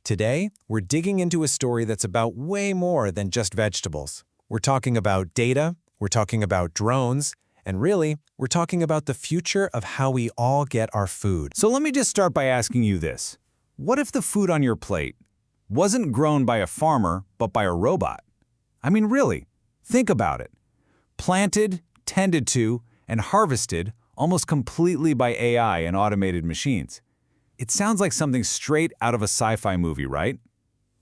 Today, we're digging into a story that's about way more than just vegetables. We're talking about data, we're talking about drones, and really, we're talking about the future of how we all get our food. So let me just start by asking you this. What if the food on your plate wasn't grown by a farmer, but by a robot? I mean, really, think about it. Planted, tended to, and harvested almost completely by AI and automated machines. It sounds like something straight out of a sci-fi movie, right?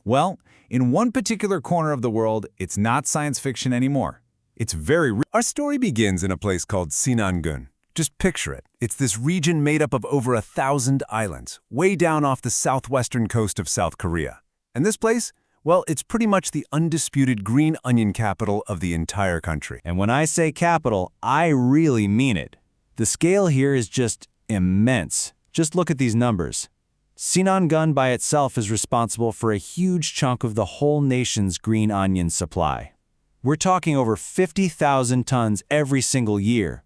Well, in one particular corner of the world, it's not science fiction anymore. It's very real. Our story begins in a place called Sinangun. Just picture it. It's this region made up of over 1,000 islands, way down off the southwestern coast of South Korea. And this place, well, it's pretty much the undisputed green onion capital of the entire country. And when I say capital, I really mean it. The scale here is just immense. Just look at these numbers. Sinangun by itself is responsible for a huge chunk of the whole nation's green onion supply. We're talking over 50,000 tons every single year.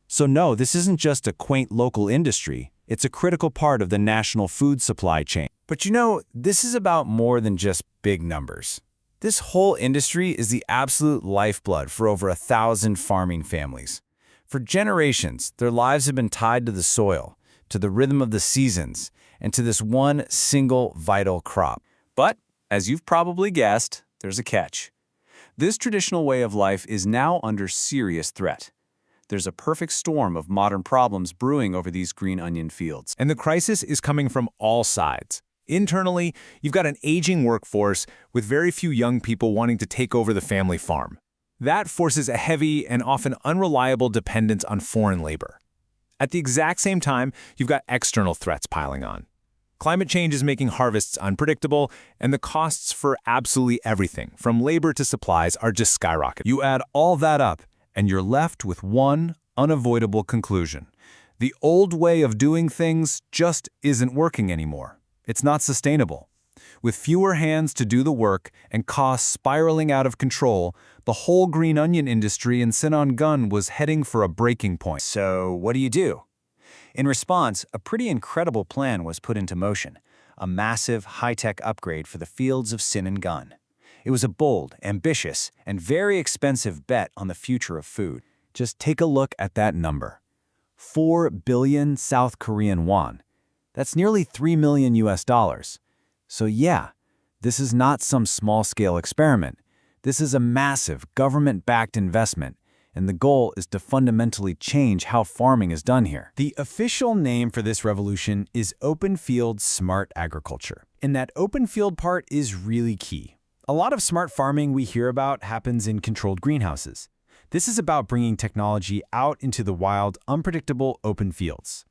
So no, this isn't just a quaint local industry. It's a critical part of the national food supply chain. But you know, this is about more than just big numbers. This whole industry is the absolute lifeblood for over 1,000 farming families. For generations, their lives have been tied to the soil, to the rhythm of the seasons, and to this one single vital crop. But, as you've probably guessed, there's a catch. This traditional way of life is now under serious threat. There's a perfect storm of modern problems brewing over these green onion fields. And the crisis is coming from all sides. Internally, you've got an aging workforce with very few young people wanting to take over the family farm. That forces a heavy and often unreliable dependence on foreign labor. At the exact same time, you've got external threats piling on. Climate change is making harvests unpredictable, and the costs for absolutely everything, from labor to supplies, are just skyrocketing. You add all that up, and you're left with one unavoidable conclusion. The old way of doing things just isn't working anymore. It's not sustainable. With fewer hands to do the work and costs spiraling out of control, the whole green onion industry in Sinangun was heading for a breaking point. So what do you do? In response, a pretty incredible plan was put into motion, a massive high-tech upgrade for the fields of Sinangun. It was a bold, ambitious, and very expensive bet on the future of food. Just take a look at that number. 4 billion South Korean won. That's nearly $3 million US. So yeah, this is not some small-scale experiment. This is a massive government-backed investment, and the goal is to fundamentally change how farming is done here. The official name for this revolution is Open Field Smart Agriculture, and that open field part is really key. A lot of smart farming we hear about happens in controlled greenhouses. This is about bringing technology out into the wild, unpredictable open fields.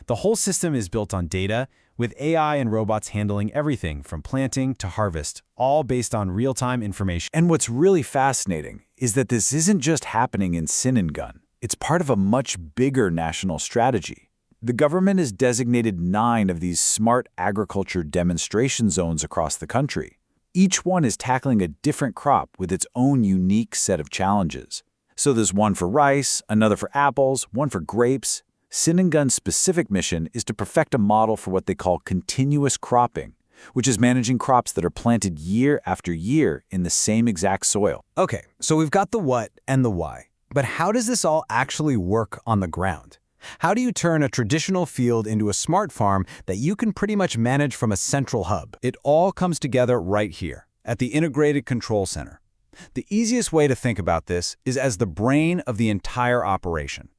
The whole system is built on data, with AI and robots handling everything from planting to harvest, all based on real-time information. And what's really fascinating is that this isn't just happening in Sinangun. It's part of a much bigger national strategy. The government has designated 9 of these smart agriculture demonstration zones across the country. Each one is tackling a different crop with its own unique set of challenges. So there's one for rice, another for apples, one for grapes. Sinangun's specific mission is to perfect a model for what they call continuous cropping, which is managing crops that are planted year after year in the same exact soil. Okay, so we've got the what and the why. But how does this all actually work on the ground? How do you turn a traditional field into a smart farm that you can pretty much manage from a central hub? It all comes together right here, at the Integrated Control Center. The easiest way to think about this is as the brain of the entire operation.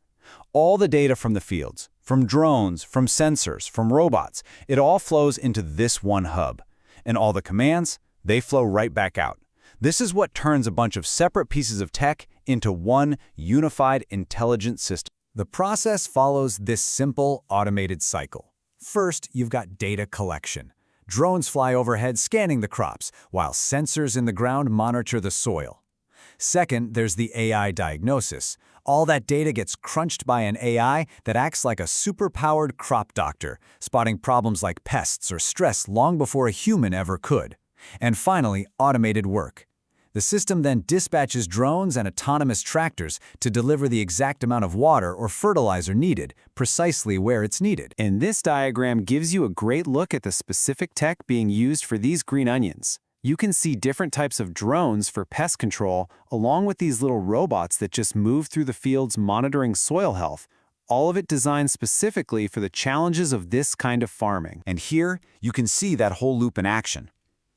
All the data from the fields, from drones, from sensors, from robots, it all flows into this one hub. And all the commands, they flow right back out. This is what turns a bunch of separate pieces of tech into one unified intelligent system. The process follows this simple automated cycle. First, you've got data collection. Drones fly overhead scanning the crops, while sensors in the ground monitor the soil. Second, there's the AI diagnosis. All that data gets crunched by an AI that acts like a super-powered crop doctor, spotting problems like pests or stress long before a human ever could. And finally, automated work. The system then dispatches drones and autonomous tractors to deliver the exact amount of water or fertilizer needed, precisely where it's needed. And this diagram gives you a great look at the specific tech being used for these green onions. You can see different types of drones for pest control, along with these little robots that just move through the fields monitoring soil health, all of it designed specifically for the challenges of this kind of farming. And here, you can see that whole loop in action.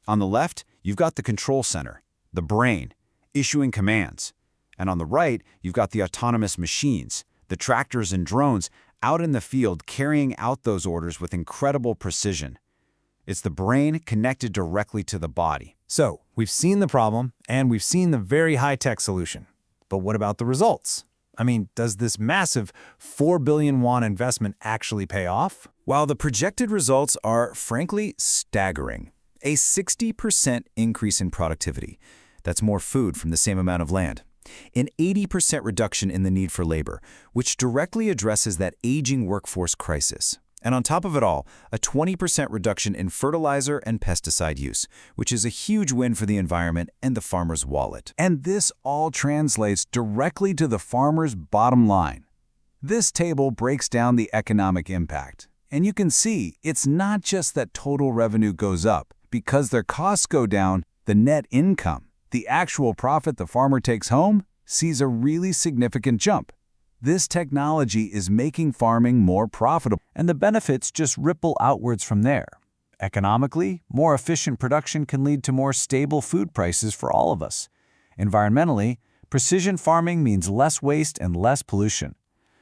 On the left, you've got the control center, the brain, issuing commands. And on the right, you've got the autonomous machines, the tractors and drones out in the field carrying out those orders with incredible precision. It's the brain connected directly to the body. So, we've seen the problem, and we've seen the very high-tech solution. But what about the results? I mean, does this massive 4 billion won investment actually pay off? While the projected results are, frankly, staggering. A 60% increase in productivity. That's more food from the same amount of land. An 80% reduction in the need for labor, which directly addresses that aging workforce crisis. And on top of it all, a 20% reduction in fertilizer and pesticide use, which is a huge win for the environment and the farmer's wallet. And this all translates directly to the farmer's bottom line. This table breaks down the economic impact. And you can see it's not just that total revenue goes up. Because their costs go down, the net income, the actual profit the farmer takes home, sees a really significant jump. This technology is making farming more profitable, and the benefits just ripple outwards from there. Economically, more efficient production can lead to more stable food prices for all of us. Environmentally, precision farming means less waste and less pollution.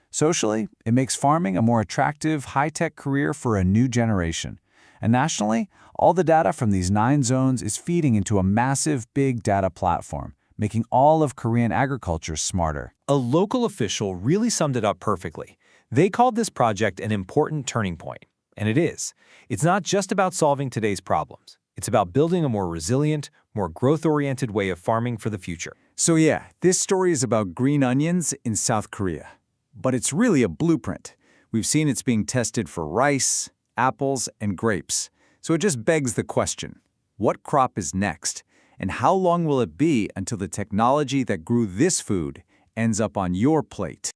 Socially, it makes farming a more attractive, high-tech career for a new generation. And nationally, all the data from these 9 zones is feeding into a massive big data platform, making all of Korean agriculture smarter. A local official really summed it up perfectly. They called this project an important turning point. And it is. It's not just about solving today's problems. It's about building a more resilient, more growth-oriented way of farming for the future. So yeah, this story is about green onions in South Korea. But it's really a blueprint. We've seen it's being tested for rice, apples, and grapes. So it just begs the question, what crop is next? And how long will it be until the technology that grew this food ends up on your plate?